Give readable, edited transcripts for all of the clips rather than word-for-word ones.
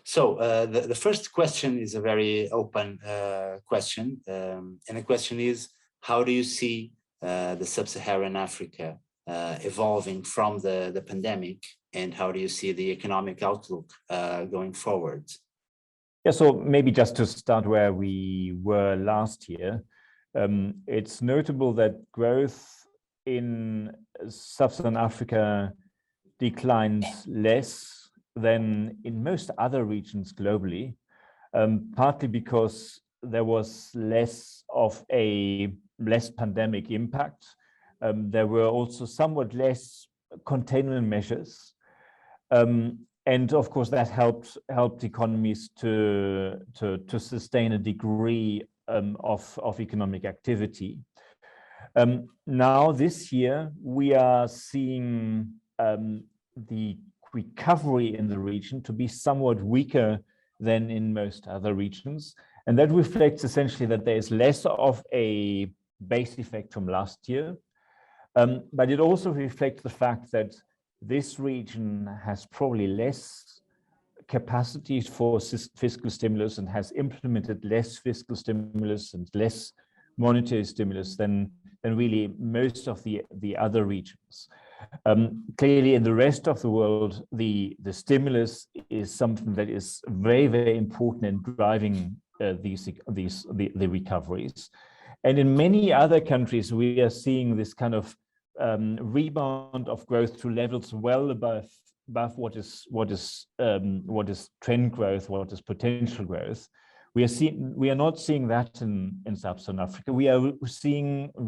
So the first question is a very open question. And the question is, how do you see the sub-Saharan Africa evolving from the pandemic, and how do you see the economic outlook going forward? Yeah, so maybe just to start where we were last year, it's notable that growth in sub-Saharan Africa declines less than in most other regions globally, partly because there was less pandemic impact. There were also somewhat less containment measures. And of course, that helped economies to sustain a degree of economic activity. Now, this year, we are seeing the recovery in the region to be somewhat weaker than in most other regions. And that reflects essentially that there is less of a base effect from last year. But it also reflects the fact that this region has probably less capacity for fiscal stimulus and has implemented less fiscal stimulus and less monetary stimulus than really most of the other regions. Clearly, in the rest of the world, the stimulus is something that is very, very important in driving the recoveries. And in many other countries, we are seeing this kind of rebound of growth to levels well above what is trend growth, what is potential growth. We are not seeing that in sub-Saharan Africa. We are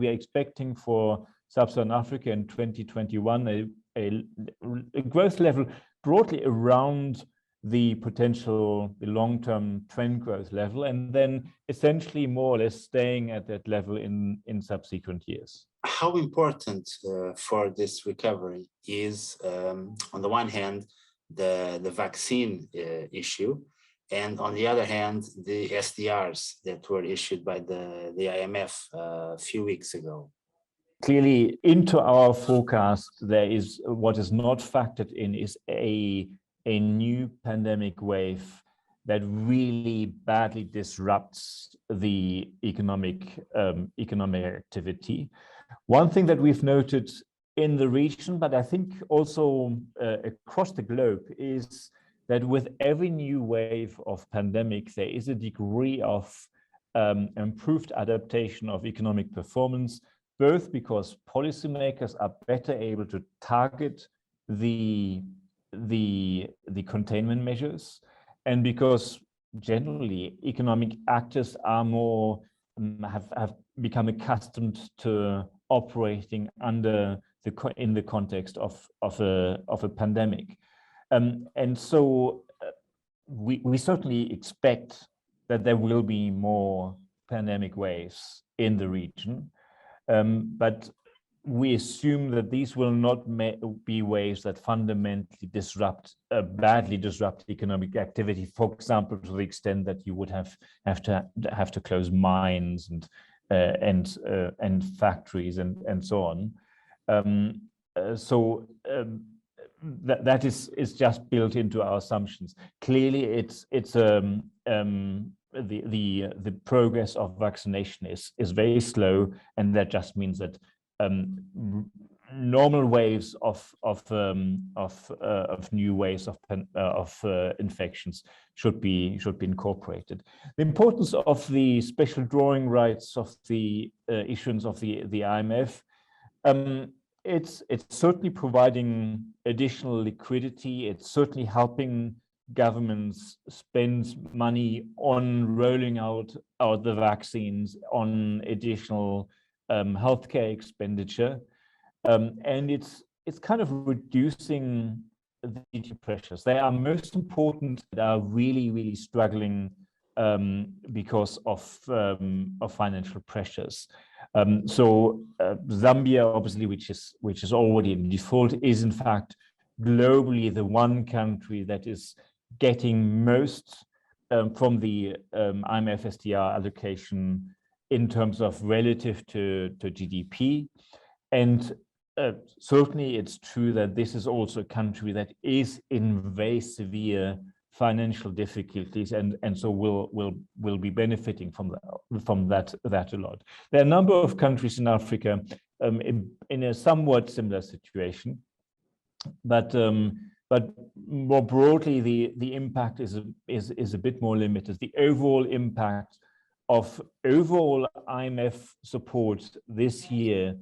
expecting for sub-Saharan Africa in 2021 a growth level broadly around the potential, the long-term trend growth level, and then essentially more or less staying at that level in subsequent years. How important for this recovery is, on the one hand, the vaccine issue, and on the other hand, the SDRs that were issued by the IMF a few weeks ago? Clearly, into our forecast, there is what is not factored in is a new pandemic wave that really badly disrupts the economic activity. One thing that we've noted in the region, but I think also across the globe, is that with every new wave of pandemic, there is a degree of improved adaptation of economic performance, both because policymakers are better able to target the containment measures, and because generally economic actors are more have become accustomed to operating in the context of a pandemic, and so we certainly expect that there will be more pandemic waves in the region, but we assume that these will not be waves that fundamentally badly disrupt economic activity. For example, to the extent that you would have to close mines and factories and so on. That is just built into our assumptions. Clearly, it's the progress of vaccination is very slow, and that just means that normal waves of new waves of infections should be incorporated. The importance of the special drawing rights of the issuance of the IMF, it's certainly providing additional liquidity. It's certainly helping governments spend money on rolling out the vaccines, on additional healthcare expenditure, and it's kind of reducing the pressures. They are most important that are really struggling because of financial pressures. Zambia, obviously, which is already in default, is in fact globally the one country that is getting most from the IMF SDR allocation in terms of relative to GDP. And certainly it's true that this is also a country that is in very severe financial difficulties, and so will be benefiting from that a lot. There are a number of countries in Africa in a somewhat similar situation, but more broadly, the impact is a bit more limited. The overall impact of overall IMF support this year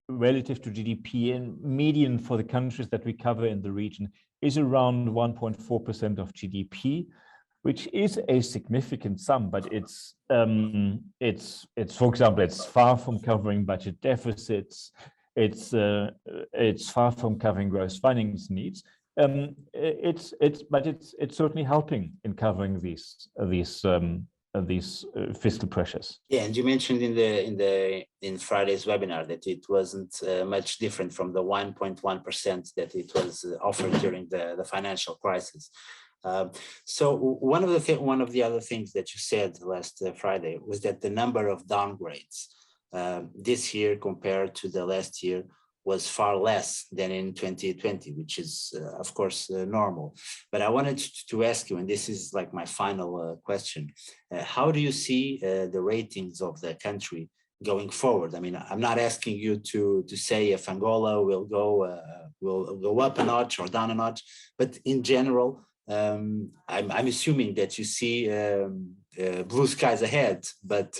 relative to GDP and median for the countries that we cover in the region is around 1.4% of GDP, which is a significant sum, but it's for example, it's far from covering budget deficits. It's far from covering gross finance needs. It's certainly helping in covering these fiscal pressures. Yeah, and you mentioned in Friday's webinar that it wasn't much different from the 1.1% that it was offered during the financial crisis. So one of the other things that you said last Friday was that the number of downgrades this year compared to the last year was far less than in 2020, which is of course normal. But I wanted to ask you, and this is like my final question, how do you see the ratings of the country going forward? I mean, I'm not asking you to say if Angola will go up a notch or down a notch, but in general, I'm assuming that you see blue skies ahead, but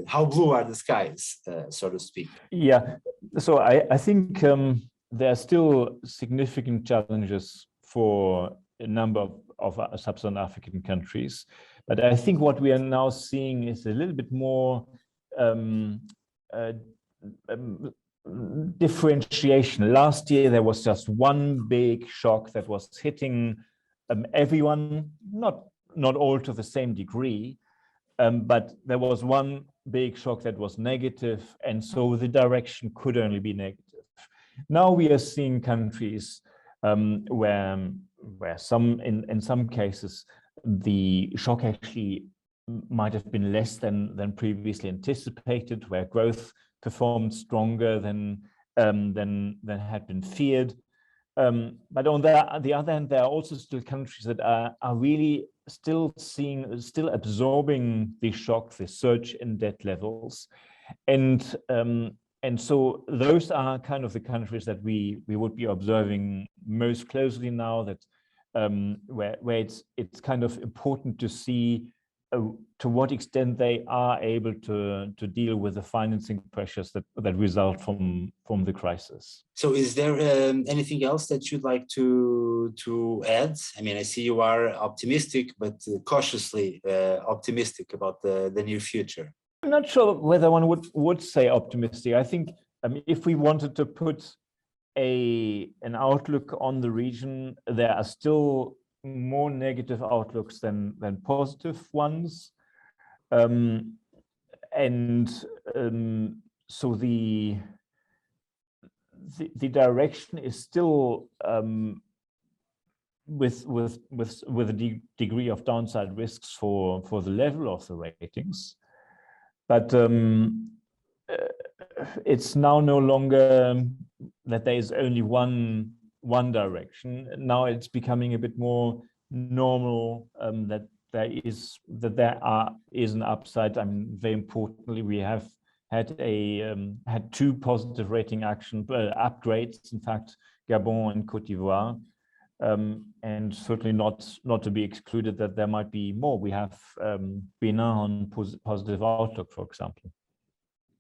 how blue are the skies, so to speak? Yeah, so I think there are still significant challenges for a number of sub-Saharan African countries, but I think what we are now seeing is a little bit more differentiation. Last year there was just one big shock that was hitting everyone, not all to the same degree, but there was one big shock that was negative, and so the direction could only be negative. Now we are seeing countries where in some cases the shock actually might have been less than previously anticipated, where growth performed stronger than had been feared. But on the other hand, there are also still countries that are really still absorbing the shock, the surge in debt levels, and so those are kind of the countries that we would be observing most closely now. That where it's kind of important to see to what extent they are able to deal with the financing pressures that result from the crisis. So is there anything else that you'd like to add? I mean, I see you are optimistic, but cautiously optimistic about the near future. I'm not sure whether one would say optimistic. I think if we wanted to put an outlook on the region, there are still more negative outlooks than positive ones, so the direction is still with a degree of downside risks for the level of the ratings, but it's now no longer that there is only one direction. Now it's becoming a bit more normal that there is an upside. I mean, very importantly, we have had two positive rating upgrades, in fact, Gabon and Côte d'Ivoire, and certainly not to be excluded that there might be more. We have Benin on positive outlook, for example.